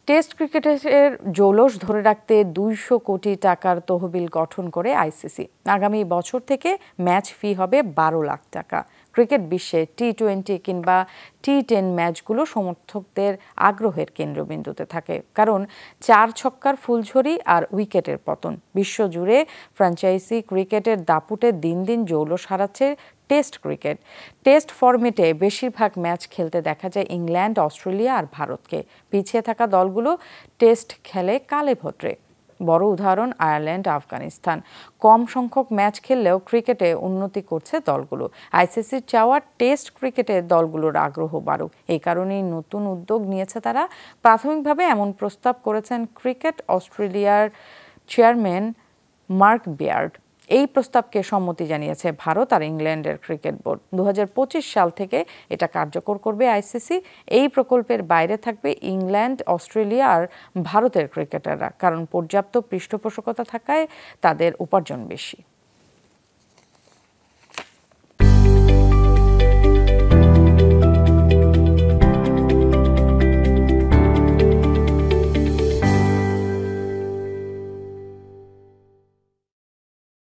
Test ক্রিকেটের জৌলস ধরে রাখতে ২০০ কোটি টাকার তহবিল গঠন করে আইসিসি। আগামী বছর থেকে ম্যাচ ফি হবে ১২ লাখ টাকা। ক্রিকেট বিশ্বে টি-20 কিংবা টি10 ম্যাচগুলো সমর্থকদের আগ্রহের কেন্দ্রবিন্দুতে থাকে, কারণ ৪ ছক্কার ফুলঝুরি আর উইকেটের পতন। বিশ্বজুড়ে ফ্র্যাঞ্চাইজি ক্রিকেটের দাপুটে দিন দিন জৌলস হারাচ্ছে টেস্ট ক্রিকেট। টেস্ট ফরম্যাটে বেশিরভাগ ম্যাচ খেলতে দেখা যায় ইংল্যান্ড, অস্ট্রেলিয়া আর ভারতকে। পিছিয়ে থাকা দলগুলো টেস্ট খেলে কালে ভদ্রে। বড় উদাহরণ আয়ারল্যান্ড, আফগানিস্তান। কম সংখ্যক ম্যাচ খেললেও ক্রিকেটে উন্নতি করছে দলগুলো। আইসিসির চাওয়া টেস্ট ক্রিকেটে দলগুলোর আগ্রহ বাড়ুক। এই কারণেই নতুন উদ্যোগ নিয়েছে তারা। প্রাথমিকভাবে এমন প্রস্তাব করেছেন ক্রিকেট অস্ট্রেলিয়ার চেয়ারম্যান মার্ক বেয়ার্ড। এই প্রস্তাবকে সম্মতি জানিয়েছে ভারত আর ইংল্যান্ডের ক্রিকেট বোর্ড। ২০২৫ সাল থেকে এটা কার্যকর করবে আইসিসি। এই প্রকল্পের বাইরে থাকবে ইংল্যান্ড, অস্ট্রেলিয়া আর ভারতের ক্রিকেটাররা, কারণ পর্যাপ্ত পৃষ্ঠপোষকতা থাকায় তাদের উপার্জন বেশি।